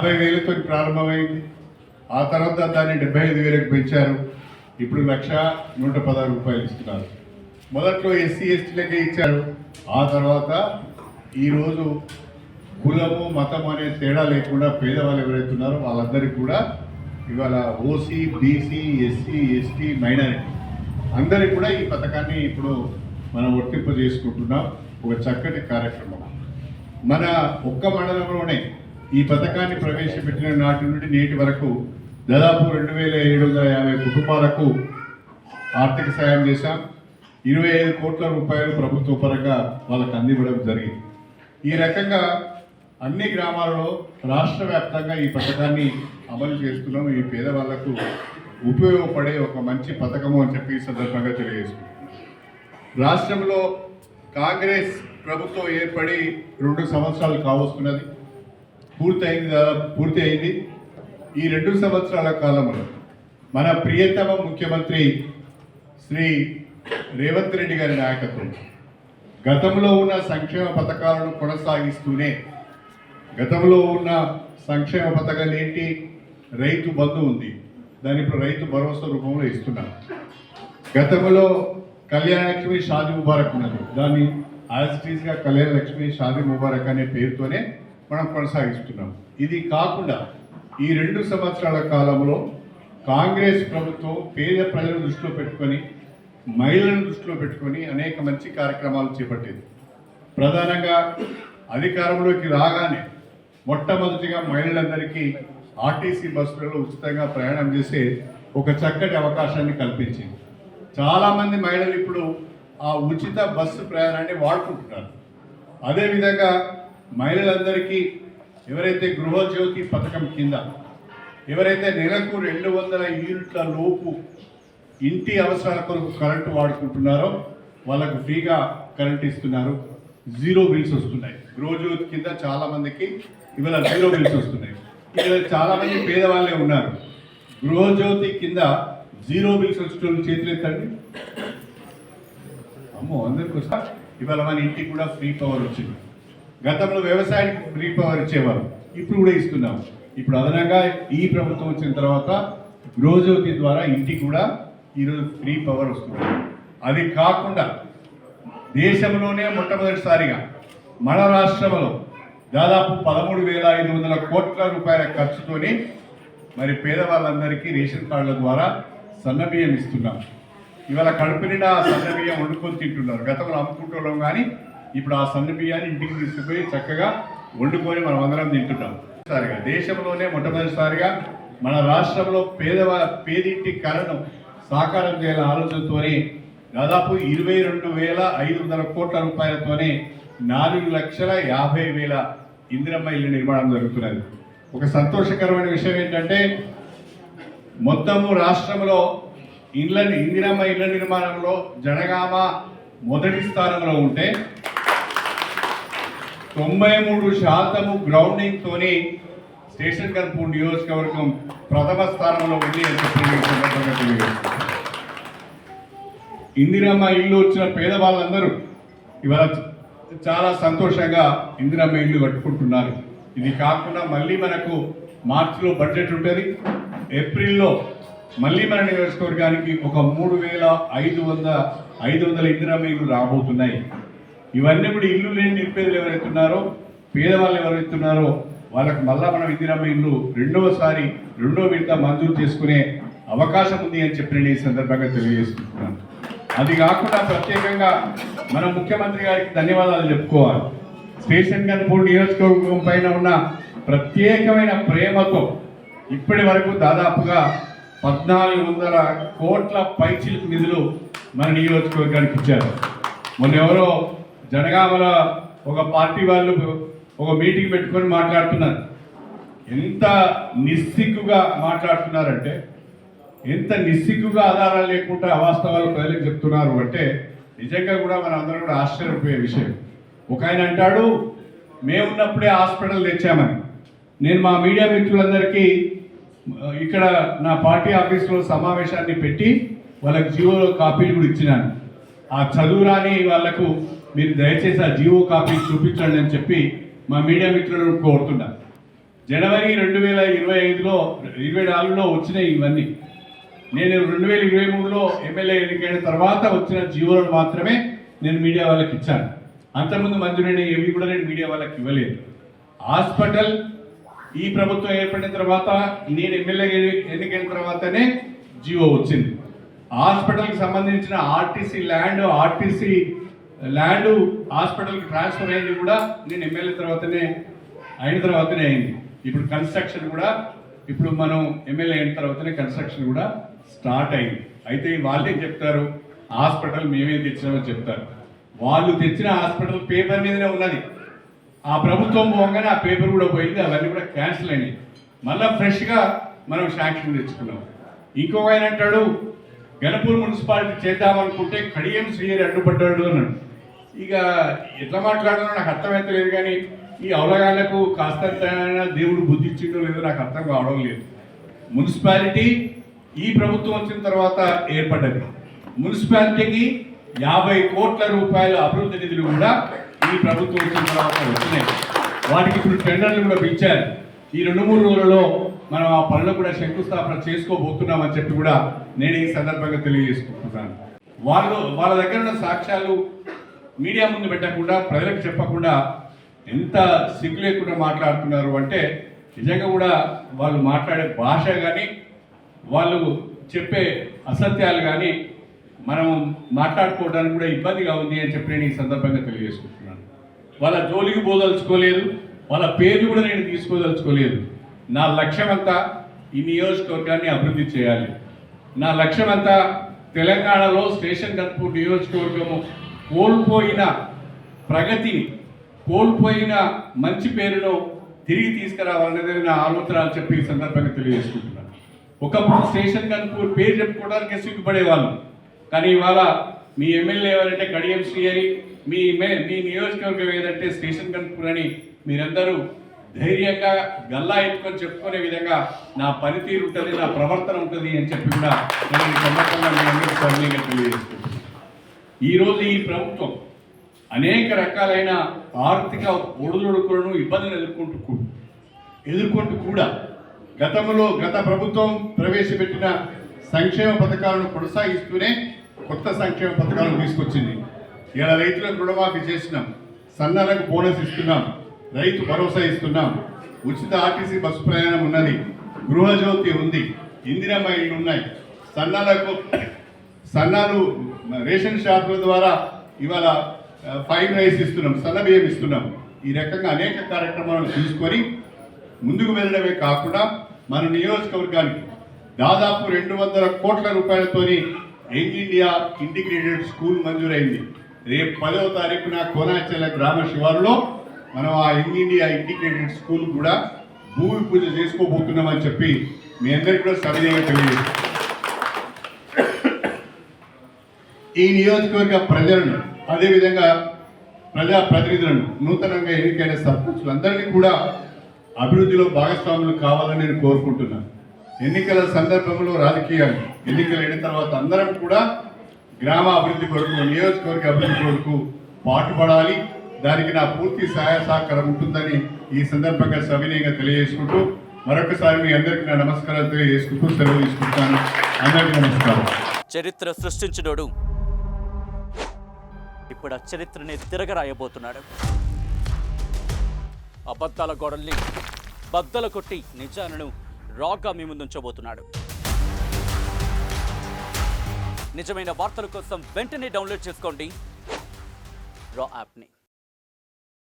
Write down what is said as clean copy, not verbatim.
50,000తో ప్రారంభమైంది. ఆ తర్వాత దాన్ని 75,000కి పెంచారు. ఇప్పుడు 1,116 రూపాయలు ఇస్తున్నారు. మొదట్లో ఎస్సీ ఎస్టీలకే ఇచ్చారు. ఆ తర్వాత ఈరోజు కులము మతం అనే తేడా లేకుండా పేదవాళ్ళు ఎవరైతే ఉన్నారో వాళ్ళందరికీ కూడా ఇవాళ OC, BC, SC, ST, minority అందరికీ కూడా ఈ పథకాన్ని ఇప్పుడు మనం వర్తింప చేసుకుంటున్నాం. ఒక చక్కటి కార్యక్రమం. మన ఒక్క మండలంలోనే ఈ పథకాన్ని ప్రవేశపెట్టిన నాటి నుండి నేటి వరకు దాదాపు 2,750 కుటుంబాలకు ఆర్థిక సాయం చేశాం. 25 కోట్ల రూపాయలు ప్రభుత్వ పరంగా వాళ్ళకు అందివ్వడం జరిగింది. ఈ రకంగా అన్ని గ్రామాలలో రాష్ట్ర వ్యాప్తంగా ఈ పథకాన్ని అమలు చేస్తున్నాం. ఈ పేదవాళ్లకు ఉపయోగపడే ఒక మంచి పథకము అని చెప్పి ఈ సందర్భంగా తెలియజేస్తున్నాం. రాష్ట్రంలో కాంగ్రెస్ ప్రభుత్వం ఏర్పడి 2 సంవత్సరాలు కావస్తున్నది. పూర్తి అయింది. ఈ 2 సంవత్సరాల కాలంలో మన ప్రియతమ ముఖ్యమంత్రి శ్రీ రేవంత్ రెడ్డి గారి నాయకత్వం గతంలో ఉన్న సంక్షేమ పథకాలను కొనసాగిస్తూనే, గతంలో ఉన్న సంక్షేమ పథకాలు ఏంటి? రైతు బంధు ఉంది, దాని ఇప్పుడు రైతు భరోసా రూపంలో ఇస్తున్నారు. గతంలో కళ్యాణ లక్ష్మి షాదీ ముబారక్ ఉన్నది, దాన్ని యాజిటీస్గా కళ్యాణ లక్ష్మి షాదీ ముబారక్ అనే పేరుతోనే మనం కొనసాగిస్తున్నాం. ఇది కాకుండా ఈ 2 సంవత్సరాల కాలంలో కాంగ్రెస్ ప్రభుత్వం పేద ప్రజలను దృష్టిలో పెట్టుకొని, మహిళలను దృష్టిలో పెట్టుకొని అనేక మంచి కార్యక్రమాలు చేపట్టింది. ప్రధానంగా అధికారంలోకి రాగానే మొట్టమొదటిగా మహిళలందరికీ ఆర్టీసీ బస్సులలో ఉచితంగా ప్రయాణం చేసే ఒక చక్కటి అవకాశాన్ని కల్పించింది. చాలామంది మహిళలు ఇప్పుడు ఆ ఉచిత బస్సు ప్రయాణాన్ని వాడుకుంటున్నారు. అదేవిధంగా మహిళలందరికీ ఎవరైతే గృహజ్యోతి పథకం కింద ఎవరైతే నెలకు 200 యూనిట్ల లోపు ఇంటి అవసరాల కొరకు కరెంటు వాడుకుంటున్నారో వాళ్ళకు ఫ్రీగా కరెంట్ ఇస్తున్నారు. 0 బిల్స్ వస్తున్నాయి. గృహజ్యోతి కింద చాలామందికి ఇవాళ 0 బిల్స్ వస్తున్నాయి. ఇక్కడ చాలామంది పేదవాళ్ళే ఉన్నారు. గృహజ్యోతి కింద 0 బిల్స్ వచ్చిన చేతులు ఎత్తండి. అమ్మో, అందరికి వస్తా. ఇవాళ మన ఇంటికి కూడా ఫ్రీ పవర్ వచ్చింది. గతంలో వ్యవసాయానికి ఫ్రీ పవర్ ఇచ్చేవారు, ఇప్పుడు కూడా ఇస్తున్నాం. ఇప్పుడు అదనంగా ఈ ప్రభుత్వం వచ్చిన తర్వాత గృహజ్యోతి ద్వారా ఇంటికి కూడా ఈరోజు ఫ్రీ పవర్ వస్తుంది. అది కాకుండా దేశంలోనే మొట్టమొదటిసారిగా మన రాష్ట్రంలో దాదాపు 13,500 కోట్ల రూపాయల ఖర్చుతోని మరి పేదవాళ్ళందరికీ రేషన్ కార్డుల ద్వారా సన్నబియ్యం ఇస్తున్నాం. ఇవాళ కడుపు నిండా సన్నబియ్యం వండుకొని తింటున్నారు. గతంలో అమ్ముకుంటున్నాం, కానీ ఇప్పుడు ఆ సన్నబియ్యాన్ని ఇంటికి తీసుకుపోయి చక్కగా వండుకొని మనం అందరం తింటున్నాం. దేశంలోనే మొట్టమొదటిసారిగా మన రాష్ట్రంలో పేదింటి కళను సాకారం చేయాలనే ఆలోచనతోనే దాదాపు 22,500 కోట్ల రూపాయలతోనే 4,50,000 ఇందిరమ్మ ఇల్లు నిర్మాణం జరుగుతున్నది. ఒక సంతోషకరమైన విషయం ఏంటంటే మొత్తము రాష్ట్రంలో ఇందిరమ్మ ఇళ్ల నిర్మాణంలో జనగామ మొదటి స్థానంలో ఉంటే 93% గ్రౌండింగ్ తోని స్టేషన్ కర్పూర్ నియోజకవర్గం ప్రథమ స్థానంలో ఉంది అని చెప్పి ఇందిరమ్మ ఇల్లు వచ్చిన పేదవాళ్ళందరూ ఇవాళ చాలా సంతోషంగా ఇందిరమ్మ ఇల్లు కట్టుకుంటున్నారు. ఇది కాకుండా మళ్ళీ మనకు మార్చిలో బడ్జెట్ ఉంటుంది. ఏప్రిల్లో మళ్ళీ మన నియోజకవర్గానికి ఒక 3,500 ఇందిరమ్మ ఇల్లు రాబోతున్నాయి. ఇవన్నీ కూడా ఇల్లు లేని నిరుపేదలు ఎవరైతే ఉన్నారో, పేదవాళ్ళు ఎవరైతే ఉన్నారో వాళ్ళకు మళ్ళా మనం ఇందిరమ్మ ఇల్లు రెండో విడత మంజూరు చేసుకునే అవకాశం ఉంది అని చెప్పి నేను ఈ సందర్భంగా తెలియజేస్తున్నాను. అది కాకుండా ప్రత్యేకంగా మన ముఖ్యమంత్రి గారికి ధన్యవాదాలు చెప్పుకోవాలి. స్టేషన్ కర్పూర్ నియోజకవర్గం పైన ఉన్న ప్రత్యేకమైన ప్రేమతో ఇప్పటి వరకు దాదాపుగా 1,400 కోట్ల పైచిలుకు నిధులు మన నియోజకవర్గానికి ఇచ్చారు. మొన్న ఎవరో జనగామల ఒక పార్టీ వాళ్ళు ఒక మీటింగ్ పెట్టుకొని మాట్లాడుతున్నారు. ఎంత నిస్సిగ్గుగా మాట్లాడుతున్నారంటే, ఎంత నిస్సిగ్గుగా ఆధారాలు లేకుండా అవాస్తవాలు ప్రజలకు చెప్తున్నారు అంటే నిజంగా కూడా మన అందరం కూడా ఆశ్చర్యపోయే విషయం. ఒక ఆయన అంటాడు, మేమున్నప్పుడే హాస్పిటల్ తెచ్చామని. నేను మా మీడియా మిత్రులందరికీ ఇక్కడ నా పార్టీ ఆఫీస్లో సమావేశాన్ని పెట్టి వాళ్ళకి జీవో కాపీలు కూడా ఇచ్చినాను. ఆ చదువురాని వాళ్లకు మీరు దయచేసి ఆ జీవో కాపీ చూపించండి అని చెప్పి మా మీడియా మిత్రులను కోరుతున్నా. జనవరి 2025లో 24లో వచ్చినాయి ఇవన్నీ. నేను 2023లో ఎమ్మెల్యే ఎన్నికైన తర్వాత వచ్చిన జీవోలను మాత్రమే నేను మీడియా వాళ్ళకి ఇచ్చాను. అంతకుముందు మంజూరైన ఏవి కూడా నేను మీడియా వాళ్ళకి ఇవ్వలేదు. హాస్పిటల్ ఈ ప్రభుత్వం ఏర్పడిన తర్వాత, నేను ఎమ్మెల్యే ఎన్నికైన తర్వాతనే జీవో వచ్చింది. హాస్పిటల్కి సంబంధించిన ఆర్టీసీ ల్యాండ్ హాస్పిటల్కి ట్రాన్స్ఫర్ అయింది కూడా నేను ఎమ్మెల్యే అయిన తర్వాతనే అయింది. ఇప్పుడు కన్స్ట్రక్షన్ కూడా ఇప్పుడు మనం ఎమ్మెల్యే అయిన తర్వాతనే కన్స్ట్రక్షన్ కూడా స్టార్ట్ అయింది. అయితే వాళ్ళే చెప్తారు హాస్పిటల్ మేమే తెచ్చినామని చెప్తారు. వాళ్ళు తెచ్చిన హాస్పిటల్ పేపర్ మీదనే ఉన్నది. ఆ ప్రభుత్వం పోగానే ఆ పేపర్ కూడా పోయింది, అవన్నీ కూడా క్యాన్సిల్ అయినాయి. మళ్ళీ ఫ్రెష్గా మనం శాంక్షన్ తెచ్చుకున్నాం. ఇంకొక ఆయన అంటాడు గణపూర్ మున్సిపాలిటీ చేద్దామనుకుంటే కడియం శ్రీహరి అడ్డుపడ్డాడు అన్నాడు. ఇక ఎట్లా మాట్లాడాలో నాకు అర్థమైతలేదు, కానీ ఈ అవలగాళ్లకు కాస్తంత దేవుడు బుద్ధి ఇచ్చిండో లేదో నాకు అర్థం కావడం లేదు. మున్సిపాలిటీ ఈ ప్రభుత్వం వచ్చిన తర్వాత ఏర్పడ్డది. మున్సిపాలిటీకి 50 కోట్ల రూపాయల అభివృద్ధి నిధులు కూడా ఈ ప్రభుత్వం వచ్చిన తర్వాత వచ్చినాయి. వాటికి ఇప్పుడు టెండర్లు కూడా పిలిచారు. ఈ 2-3 రోజులలో మనం ఆ పనులు కూడా శంకుస్థాపన చేసుకోబోతున్నామని చెప్పి కూడా నేను ఈ సందర్భంగా తెలియజేసుకుంటున్నాను. వాళ్ళ దగ్గర ఉన్న సాక్ష్యాలు మీడియా ముందు పెట్టకుండా, ప్రజలకు చెప్పకుండా ఎంత సిగ్గు లేకుండా మాట్లాడుతున్నారు అంటే, నిజంగా కూడా వాళ్ళు మాట్లాడే భాష కానీ వాళ్ళు చెప్పే అసత్యాలు కానీ మనం మాట్లాడుకోవడానికి కూడా ఇబ్బందిగా ఉంది అని చెప్పి నేను ఈ సందర్భంగా తెలియజేసుకుంటున్నాను. వాళ్ళ జోలికి పోదలుచుకోలేదు, వాళ్ళ పేర్లు కూడా నేను తీసుకోదలుచుకోలేదు. నా లక్ష్యం అంతా ఈ నియోజకవర్గాన్ని అభివృద్ధి చేయాలి. నా లక్ష్యం అంతా తెలంగాణలో స్టేషన్ గన్పూర్ నియోజకవర్గము కోల్పోయిన ప్రగతిని, కోల్పోయిన మంచి పేరును తిరిగి తీసుకురావాలనేది నా ఆలోచన అని చెప్పి ఈ సందర్భంగా తెలియజేసుకుంటున్నాను. ఒకప్పుడు స్టేషన్ గన్పూర్ పేరు చెప్పుకోవడానికి సిగ్గుపడేవాళ్ళు, కానీ ఇవాళ మీ ఎమ్మెల్యే ఎవరంటే కడియం శ్రీహరి, మీ నియోజకవర్గం ఏదంటే స్టేషన్ గన్పూర్ అని మీరందరూ ధైర్యంగా గల్లా ఎత్తుకొని చెప్పుకునే విధంగా నా పనితీరు ఉంటుంది, నా ప్రవర్తన ఉంటుంది అని చెప్పి కూడా నేను ఈ సందర్భంగా మీ అందరికీ సవినయంగా తెలియజేస్తున్నాను. ఈరోజు ఈ ప్రభుత్వం అనేక రకాలైన ఆర్థిక ఒడిదుడుకులను ఇబ్బందులు ఎదుర్కొంటూ కూడా గత ప్రభుత్వం ప్రవేశపెట్టిన సంక్షేమ పథకాలను కొనసాగిస్తూనే కొత్త సంక్షేమ పథకాలను తీసుకొచ్చింది. ఇలా రైతులకు రుణమాఫీ చేసినాం, సన్నాలకు బోనస్ ఇస్తున్నాం, రైతు భరోసా ఇస్తున్నాం, ఉచిత ఆర్టీసీ బస్సు ప్రయాణం ఉన్నది, గృహజ్యోతి ఉంది, ఇందిరమ్మ ఇళ్ళు ఉన్నాయి, సన్నాలు రేషన్ షాపుల ద్వారా ఇవాళ ఫైన్ రైస్ ఇస్తున్నాం, సన్న బియ్యం ఇస్తున్నాం. ఈ రకంగా అనేక కార్యక్రమాలను తీసుకొని ముందుకు వెళ్ళడమే కాకుండా మన నియోజకవర్గానికి దాదాపు 200 కోట్ల రూపాయలతోని యంగ్ ఇండియా ఇంటిగ్రేటెడ్ స్కూల్ మంజూరైంది. రేపు 10వ తారీఖున కోనాచెల గ్రామ శివారులో మనం ఆ యంగ్ ఇండియా ఇంటిగ్రేటెడ్ స్కూల్ కూడా భూమి పూజ చేసుకోబోతున్నామని చెప్పి మీ అందరికీ కూడా సవినయంగా తెలియజేస్తాం. ఈ నియోజకవర్గ ప్రజలను, అదేవిధంగా ప్రజాప్రతినిధులను, నూతనంగా ఎన్నికైన సర్పంచులందరినీ కూడా అభివృద్ధిలో భాగస్వాములు కావాలని నేను కోరుకుంటున్నాను. ఎన్నికల సందర్భంలో రాజకీయాలు, ఎన్నికలు అయిన తర్వాత అందరం కూడా గ్రామ అభివృద్ధి కొరకు, నియోజకవర్గ అభివృద్ధి కొరకు పాటుపడాలి. దానికి నా పూర్తి సహాయ సహకారం ఉంటుందని ఈ సందర్భంగా సవినయంగా తెలియజేసుకుంటూ మరొకసారి మీ అందరికీ నా నమస్కారాలు తెలియజేసుకుంటూ సెలవు తీసుకుంటాను. అందరికీ నమస్కారం. చరిత్ర సృష్టించినోడు ఇప్పుడు ఆ చరిత్రని తిరగరాయబోతున్నాడు. అబద్ధాల గోడల్ని బద్దలు కొట్టి నిజాలను రాగా మీ ముందుంచబోతున్నాడు. నిజమైన వార్తల కోసం వెంటనే డౌన్లోడ్ చేసుకోండి రా యాప్ని.